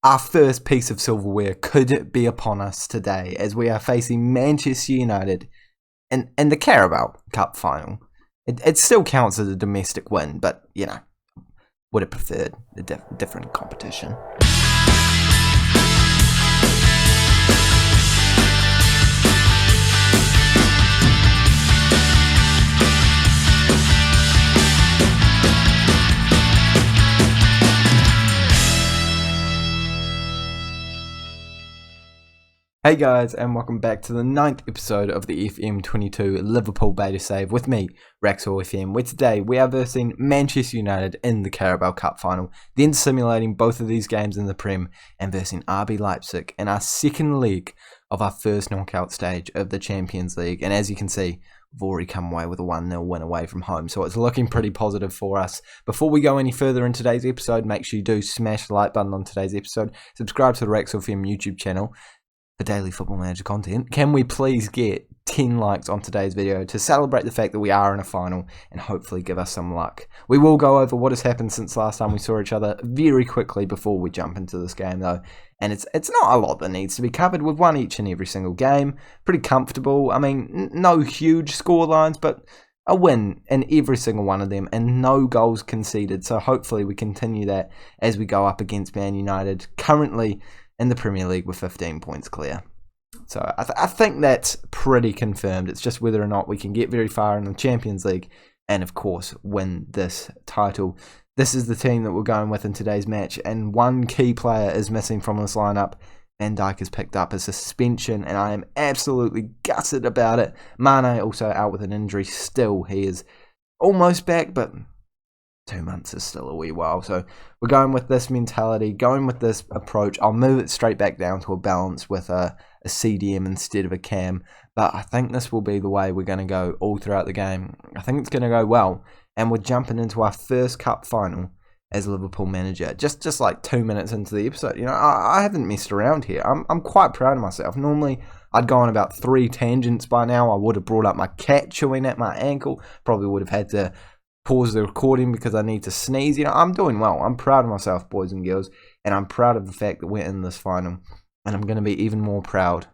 Our first piece of silverware could be upon us today as we are facing Manchester United in the Carabao Cup Final. It still counts as a domestic win, but, you know, would have preferred a different competition. Hey guys, and welcome back to the 9th episode of the FM22 Liverpool Beta Save with me, Raxall FM, where today we are versing Manchester United in the Carabao Cup Final, then simulating both of these games in the Prem and versing RB Leipzig in our second leg of our first knockout stage of the Champions League. And as you can see, we've already come away with a 1-0 win away from home, so it's looking pretty positive for us. Before we go any further in today's episode, make sure you do smash the like button on today's episode, subscribe to the Raxall FM YouTube channel for daily Football Manager content. Can we please get 10 likes on today's video to celebrate the fact that we are in a final and hopefully give us some luck. We will go over what has happened since last time we saw each other very quickly before we jump into this game though, and it's not a lot that needs to be covered. We've won each and every single game, pretty comfortable. I mean, no huge score lines, but a win in every single one of them and no goals conceded, so hopefully we continue that as we go up against Man United, currently in the Premier League with 15 points clear. So I think that's pretty confirmed. It's just whether or not we can get very far in the Champions League and, of course, win this title. This is the team that we're going with in today's match, and one key player is missing from this lineup. Djik has picked up a suspension, and I am absolutely gutted about it. Mane also out with an injury still. He is almost back, but 2 months is still a wee while, so we're going with this mentality, going with this approach. I'll move it straight back down to a balance with a CDM instead of a cam, but I think this will be the way we're going to go all throughout the game. I think it's going to go well, and we're jumping into our first cup final as Liverpool manager, just like 2 minutes into the episode. You know, I haven't messed around here. I'm quite proud of myself. Normally, I'd go on about 3 tangents by now. I would have brought up my cat chewing at my ankle, probably would have had to pause the recording because I need to sneeze. You know, I'm doing well. I'm proud of myself, boys and girls, and I'm proud of the fact that we're in this final, and I'm going to be even more proud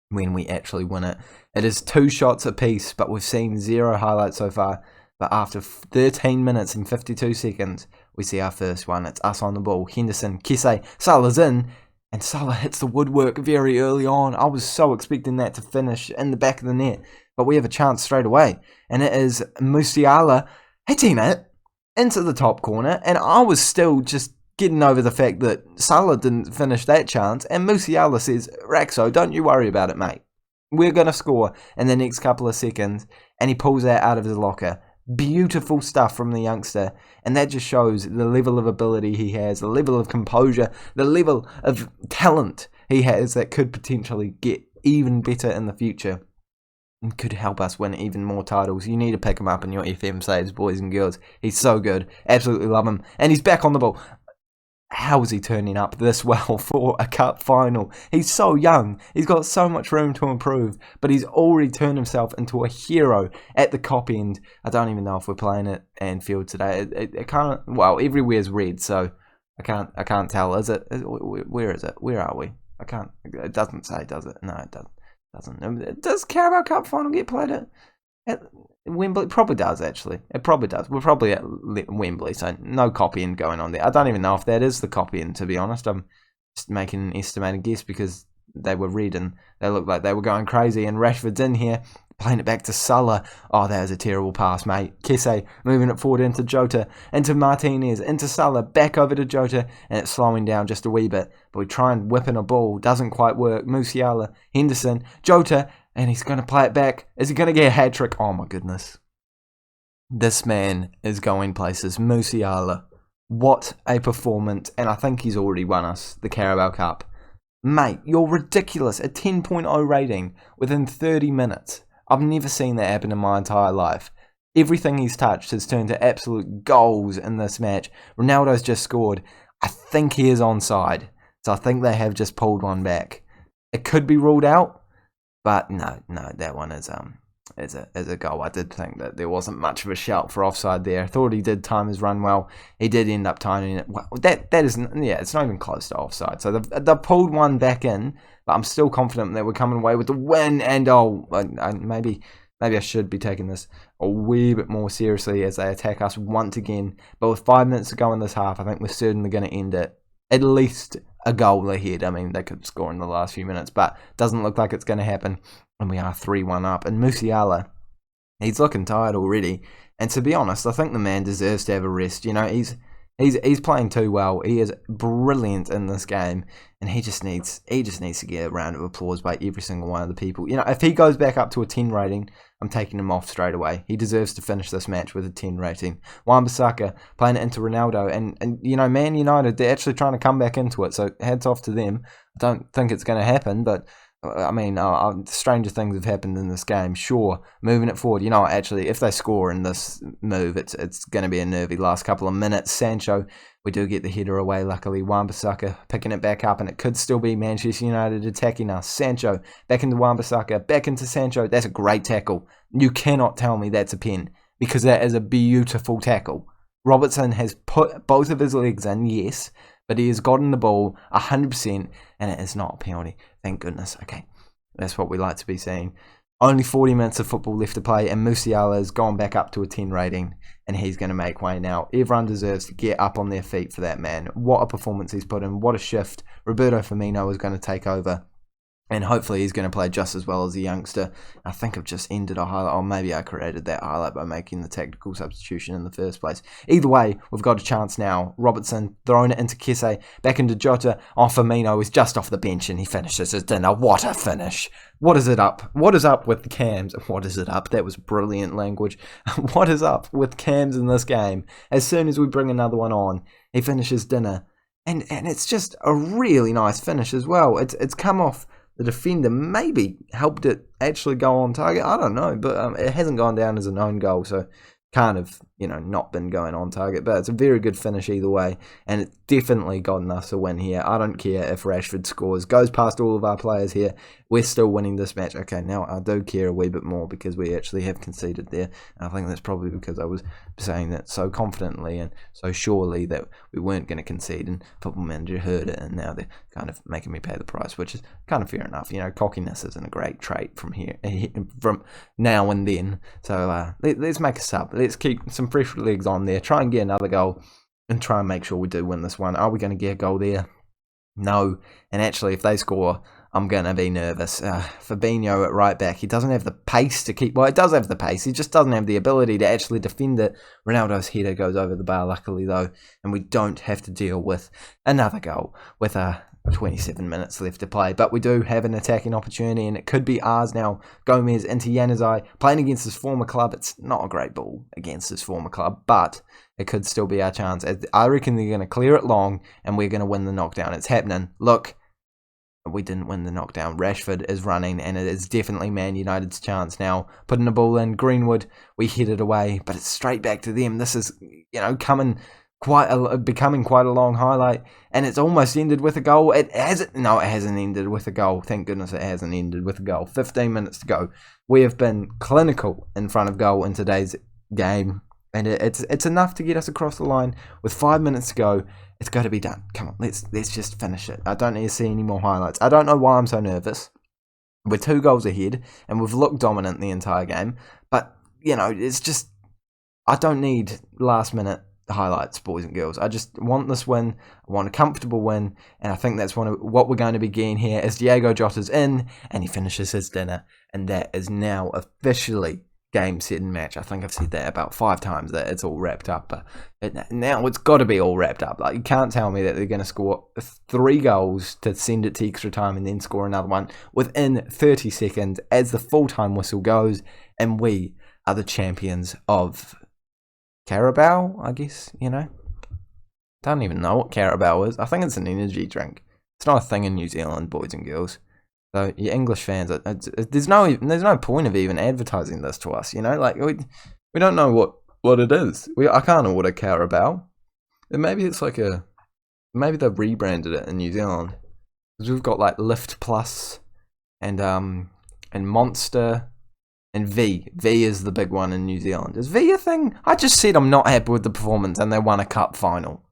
when we actually win it. It is 2 shots apiece, but we've seen 0 highlights so far, but after 13 minutes and 52 seconds, we see our first one. It's us on the ball. Henderson, Kese, Salah's in, and Salah hits the woodwork very early on. I was so expecting that to finish in the back of the net, but we have a chance straight away, and it is Musiala hitting it into the top corner, and I was still just getting over the fact that Salah didn't finish that chance, and Musiala says, Raxo, don't you worry about it, mate. We're going to score in the next couple of seconds, and he pulls that out of his locker. Beautiful stuff from the youngster, and that just shows the level of ability he has, the level of composure, the level of talent he has that could potentially get even better in the future and could help us win even more titles. You need to pick him up in your FM saves, boys and girls. He's so good. Absolutely love him. And he's back on the ball. How is he turning up this well for a cup final? He's so young. He's got so much room to improve, but he's already turned himself into a hero at the cop end. I don't even know if we're playing at Anfield today. It kind of, well, everywhere's red, so I can't tell. Is it? Where is it? Where are we? I can't. It doesn't say, does it? No, it doesn't. Does Carabao Cup Final get played at Wembley? It probably does, actually. It probably does. We're probably at Wembley, so no copying going on there. I don't even know if that is the copying, to be honest. I'm just making an estimated guess because they were red and they looked like they were going crazy, and Rashford's in here, playing it back to Salah. Oh, that was a terrible pass, mate. Kese moving it forward into Jota, into Martinez, into Salah, back over to Jota, and it's slowing down just a wee bit. But we try and whip in a ball, doesn't quite work. Musiala, Henderson, Jota, and he's going to play it back. Is he going to get a hat-trick? Oh my goodness. This man is going places. Musiala, what a performance, and I think he's already won us the Carabao Cup. Mate, you're ridiculous. A 10.0 rating within 30 minutes. I've never seen that happen in my entire life. Everything he's touched has turned to absolute goals in this match. Ronaldo's just scored. I think he is onside. So I think they have just pulled one back. It could be ruled out, but no, that one is as a goal. I did think that there wasn't much of a shout for offside there. I thought he did time his run well. He did end up timing it. Well, that isn't, yeah, it's not even close to offside. So they've pulled one back in, but I'm still confident that we're coming away with the win. And maybe I should be taking this a wee bit more seriously as they attack us once again. But with 5 minutes to go in this half, I think we're certainly going to end it at least a goal ahead. I mean, they could score in the last few minutes, but doesn't look like it's going to happen. And we are 3-1 up. And Musiala, he's looking tired already. And to be honest, I think the man deserves to have a rest. You know, he's playing too well. He is brilliant in this game, and he just needs to get a round of applause by every single one of the people. You know, if he goes back up to a 10 rating, I'm taking him off straight away. He deserves to finish this match with a 10 rating. Wan-Bissaka playing it into Ronaldo, and you know, Man United, they're actually trying to come back into it. So hats off to them. I don't think it's going to happen, but I mean, stranger things have happened in this game. Sure, moving it forward. You know, actually, if they score in this move, it's going to be a nervy last couple of minutes. Sancho, we do get the header away. Luckily, Wan-Bissaka picking it back up, and it could still be Manchester United attacking us. Sancho back into Wan-Bissaka, back into Sancho. That's a great tackle. You cannot tell me that's a pen, because that is a beautiful tackle. Robertson has put both of his legs in, yes, but he has gotten the ball 100%, and it is not a penalty. Thank goodness. Okay, that's what we like to be seeing. Only 40 minutes of football left to play, and Musiala has gone back up to a 10 rating, and he's going to make way now. Everyone deserves to get up on their feet for that man. What a performance he's put in. What a shift. Roberto Firmino is going to take over, and hopefully he's going to play just as well as the youngster. I think I've just ended a highlight, or maybe I created that highlight by making the tactical substitution in the first place. Either way, we've got a chance now. Robertson throwing it into Kesse, back into Jota. Firmino is just off the bench and he finishes his dinner. What a finish. What is it up? What is up with the cams? What is it up? That was brilliant language. What is up with cams in this game? As soon as we bring another one on, he finishes dinner. And it's just a really nice finish as well. It's come off the defender, maybe helped it actually go on target. I don't know, but it hasn't gone down as an own goal, so can't have, you know, not been going on target. But it's a very good finish either way, and it's definitely gotten us a win here. I don't care if Rashford scores, goes past all of our players here. We're still winning this match. Okay, now I do care a wee bit more because we actually have conceded there. And I think that's probably because I was saying that so confidently and so surely that we weren't going to concede, and Football Manager heard it, and now they're kind of making me pay the price, which is kind of fair enough. You know, cockiness isn't a great trait from now and then. So let's make a sub. Let's keep some fresh legs on there. Try and get another goal and try and make sure we do win this one. Are we going to get a goal there? No. And actually, if they score, I'm going to be nervous. Fabinho at right back, he doesn't have the pace to keep... Well, he does have the pace. He just doesn't have the ability to actually defend it. Ronaldo's header goes over the bar, luckily, though. And we don't have to deal with another goal with 27 minutes left to play. But we do have an attacking opportunity, and it could be ours now. Gomez into Januzaj, playing against his former club. It's not a great ball against his former club, but it could still be our chance. I reckon they're going to clear it long, and we're going to win the knockdown. It's happening. Look. We didn't win the knockdown. Rashford is running, and it is definitely Man United's chance now. Putting the ball in. Greenwood, we hit it away, but it's straight back to them. This is, you know, becoming quite a long highlight, and it's almost ended with a goal. It hasn't ended with a goal. Thank goodness it hasn't ended with a goal. 15 minutes to go. We have been clinical in front of goal in today's game, and it's enough to get us across the line. With 5 minutes to go, it's got to be done. Come on, let's just finish it. I don't need to see any more highlights. I don't know why I'm so nervous. We're 2 goals ahead, and we've looked dominant the entire game. But, you know, it's just... I don't need last-minute highlights, boys and girls. I just want this win. I want a comfortable win, and I think that's what we're going to be getting here as Diego Jota's in, and he finishes his dinner. And that is now officially game, set, and match. I think I've said that about 5 times, that it's all wrapped up, but now it's got to be all wrapped up. Like, you can't tell me that they're going to score 3 goals to send it to extra time and then score another one within 30 seconds as the full-time whistle goes, and we are the champions of Carabao, I guess, you know. Don't even know what Carabao is. I think it's an energy drink. It's not a thing in New Zealand, boys and girls. So, you English fans, there's no point of even advertising this to us, you know? Like, we don't know what it is. I can't order Carabao. And maybe it's like maybe they've rebranded it in New Zealand. Because we've got, like, Lift Plus and Monster And V is the big one in New Zealand. Is V a thing? I just said I'm not happy with the performance and they won a cup final.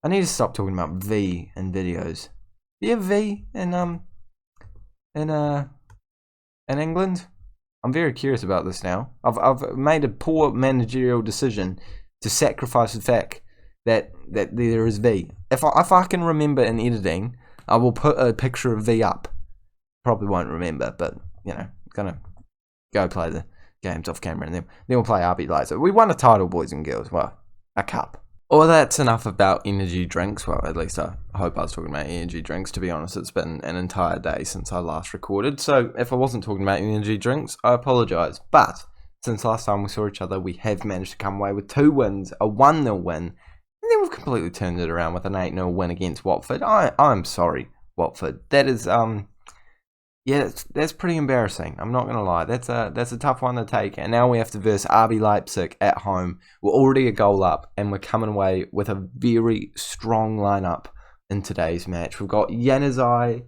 I need to stop talking about V in videos. Do you have V in England? I'm very curious about this now. I've made a poor managerial decision to sacrifice the fact that there is V. If I can remember in editing, I will put a picture of V up. Probably won't remember, but you know, gonna go play the games off camera and then we'll play RB Leipzig. We won a title, boys and girls. Well, a cup. Well, that's enough about energy drinks. Well, at least I hope I was talking about energy drinks. To be honest, it's been an entire day since I last recorded. So if I wasn't talking about energy drinks, I apologise. But since last time we saw each other, we have managed to come away with 2 wins, a 1-0 win, and then we've completely turned it around with an 8-0 win against Watford. I'm sorry, Watford. That is yeah, that's pretty embarrassing. I'm not gonna lie. That's a tough one to take. And now we have to verse RB Leipzig at home. We're already a goal up, and we're coming away with a very strong lineup in today's match. We've got Januzaj,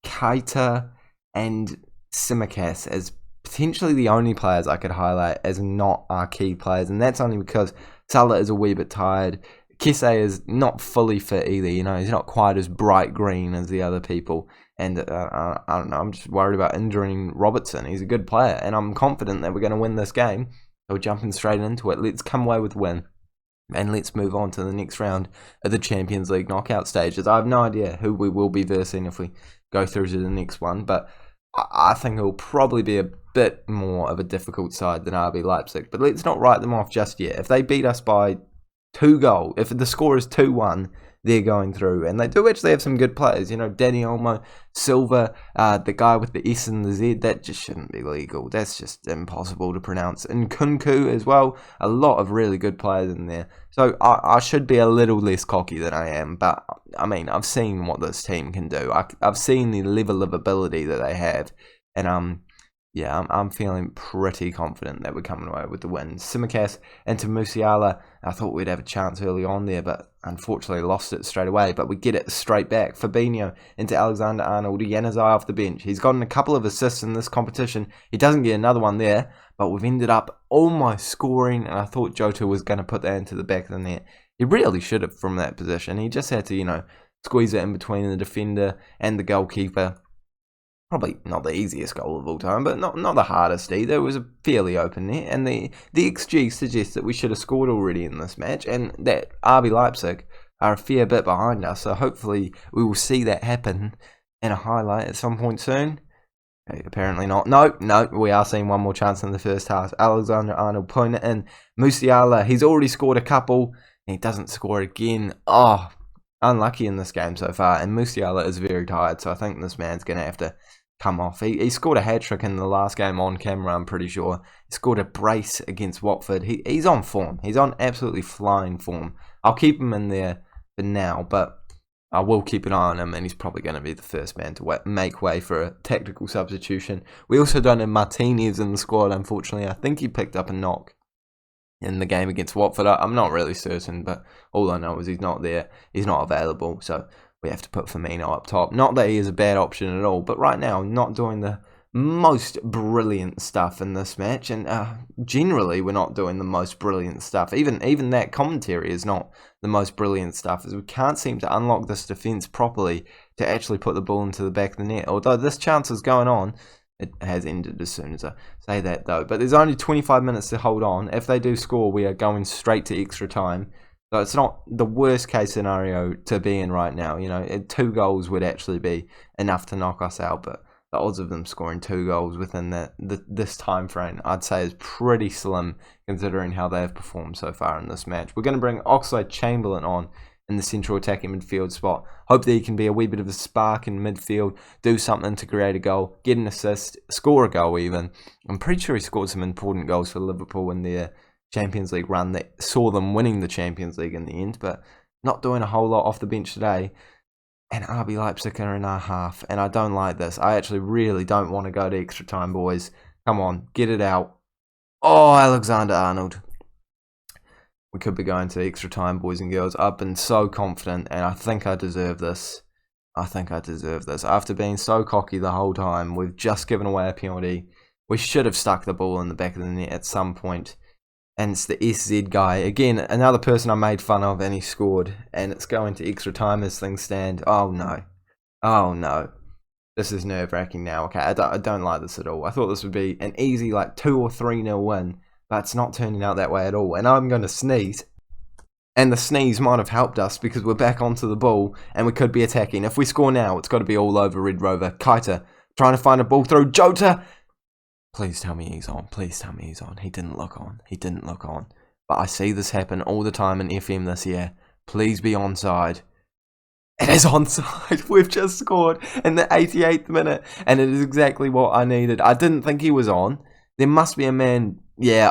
Keita, and Tsimikas as potentially the only players I could highlight as not our key players, and that's only because Salah is a wee bit tired. Kesse is not fully fit either. You know, he's not quite as bright green as the other people. And I don't know, I'm just worried about injuring Robertson. He's a good player, and I'm confident that we're going to win this game. So we're jumping straight into it. Let's come away with a win, and let's move on to the next round of the Champions League knockout stages. I have no idea who we will be versing if we go through to the next one, but I think it will probably be a bit more of a difficult side than RB Leipzig. But let's not write them off just yet. If they beat us by 2 goals, if the score is 2-1, they're going through, and they do actually have some good players. You know, Danny Olmo, Silva, the guy with the S and the Z, that just shouldn't be legal. That's just impossible to pronounce. And Kunku as well, a lot of really good players in there. So I should be a little less cocky than I am, but I mean, I've seen what this team can do. I've seen the level of ability that they have, and yeah, I'm feeling pretty confident that we're coming away with the win. Tsimikas into Musiala, I thought we'd have a chance early on there, but unfortunately lost it straight away. But we get it straight back. Firmino into Alexander-Arnold, Januzaj off the bench. He's gotten a couple of assists in this competition. He doesn't get another one there, but we've ended up almost scoring, and I thought Jota was going to put that into the back of the net. He really should have from that position. He just had to, you know, squeeze it in between the defender and the goalkeeper. Probably not the easiest goal of all time, but not the hardest either. It was a fairly open net, and the XG suggests that we should have scored already in this match, and that RB Leipzig are a fair bit behind us, so hopefully we will see that happen in a highlight at some point soon. Okay, apparently not. No, we are seeing one more chance in the first half. Alexander-Arnold putting it in. Musiala, he's already scored a couple, and he doesn't score it again. Oh, unlucky in this game so far, and Musiala is very tired, so I think this man's going to have to come off. He scored a hat-trick in the last game on camera, I'm pretty sure. He scored a brace against Watford. He's on form. He's on absolutely flying form. I'll keep him in there for now, but I will keep an eye on him, and he's probably going to be the first man to make way for a tactical substitution. We also don't have Martinez in the squad, unfortunately. I think he picked up a knock in the game against Watford. I'm not really certain, but all I know is he's not there. He's not available, so we have to put Firmino up top. Not that he is a bad option at all, but right now, not doing the most brilliant stuff in this match, and generally, we're not doing the most brilliant stuff. Even that commentary is not the most brilliant stuff, as we can't seem to unlock this defence properly to actually put the ball into the back of the net. Although this chance is going on, it has ended as soon as I say that, though. But there's only 25 minutes to hold on. If they do score, we are going straight to extra time. So it's not the worst case scenario to be in right now. You know, 2 goals would actually be enough to knock us out, but the odds of them scoring 2 goals within this time frame, I'd say, is pretty slim considering how they have performed so far in this match. We're going to bring Oxlade-Chamberlain on in the central attacking midfield spot. Hope that he can be a wee bit of a spark in midfield, do something to create a goal, get an assist, score a goal even. I'm pretty sure he scored some important goals for Liverpool in their Champions League run that saw them winning the Champions League in the end, but not doing a whole lot off the bench today. And RB Leipzig are in our half, and I don't like this. I actually really don't want to go to extra time, boys. Come on, get it out. Oh, Alexander-Arnold. We could be going to extra time, boys and girls. I've been so confident, and I think I deserve this. After being so cocky the whole time, we've just given away a penalty. We should have stuck the ball in the back of the net at some point. And it's the SZ guy. Again, another person I made fun of, and he scored. And it's going to extra time as things stand. Oh, no. Oh, no. This is nerve-wracking now. Okay, I don't like this at all. I thought this would be an easy, like, 2 or 3-0 win. But it's not turning out that way at all. And I'm going to sneeze. And the sneeze might have helped us because we're back onto the ball. And we could be attacking. If we score now, it's got to be all over Red Rover. Keita trying to find a ball through. Jota! Please tell me he's on. Please tell me he's on. He didn't look on. He didn't look on. But I see this happen all the time in FM this year. Please be onside. It is onside. We've just scored in the 88th minute. And it is exactly what I needed. I didn't think he was on. There must be a man,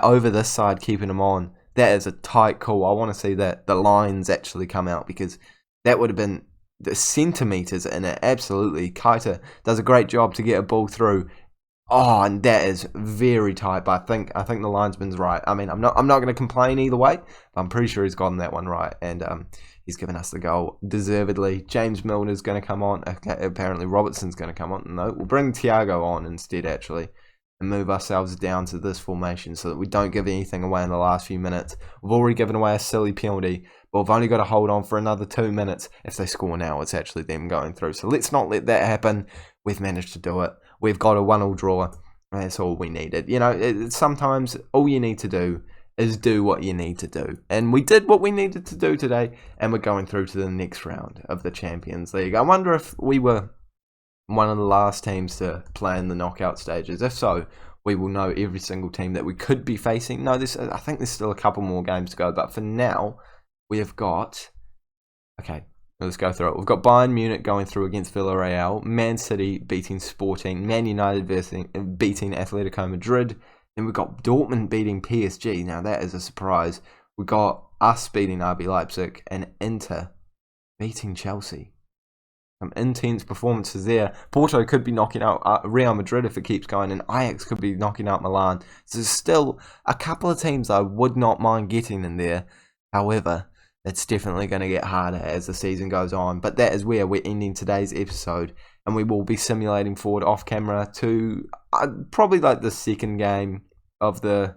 over this side keeping him on. That is a tight call. I want to see that the lines actually come out because that would have been the centimetres in it. Absolutely. Keita does a great job to get a ball through. Oh, and that is very tight. But I think the linesman's right. I mean, I'm not going to complain either way. I'm pretty sure he's gotten that one right, and he's given us the goal deservedly. James Milner's going to come on. Okay, apparently Robertson's going to come on. No, we'll bring Thiago on instead, actually, and move ourselves down to this formation so that we don't give anything away in the last few minutes. We've already given away a silly penalty, but we've only got to hold on for another 2 minutes. If they score now, it's actually them going through. So let's not let that happen. We've managed to do it. We've got a 1-1 draw. That's all we needed. You know, sometimes all you need to do is do what you need to do. And we did what we needed to do today, and we're going through to the next round of the Champions League. I wonder if we were one of the last teams to play in the knockout stages. If so, we will know every single team that we could be facing. No, I think there's still a couple more games to go, but for now, we have got... Okay, let's go through it. We've got Bayern Munich going through against Villarreal, Man City beating Sporting, Man United beating Atletico Madrid, then we've got Dortmund beating PSG. Now that is a surprise. We've got us beating RB Leipzig and Inter beating Chelsea. Some intense performances there. Porto could be knocking out Real Madrid if it keeps going, and Ajax could be knocking out Milan. So there's still a couple of teams I would not mind getting in there. However, it's definitely going to get harder as the season goes on. But that is where we're ending today's episode. And we will be simulating forward off camera to probably like the second game of the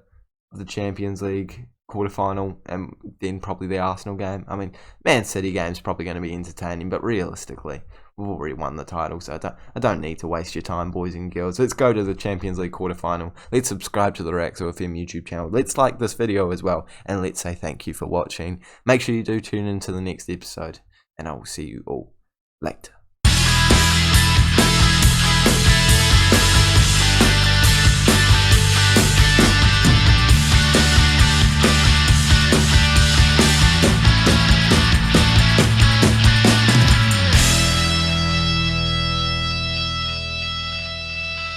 Champions League quarterfinal, and then probably the Arsenal game. I mean, Man City game is probably going to be entertaining, but realistically, we've already won the title, so I don't need to waste your time, boys and girls. Let's go to the Champions League quarterfinal. Let's subscribe to the Raxo FM YouTube channel. Let's like this video as well, and let's say thank you for watching. Make sure you do tune into the next episode, and I will see you all later.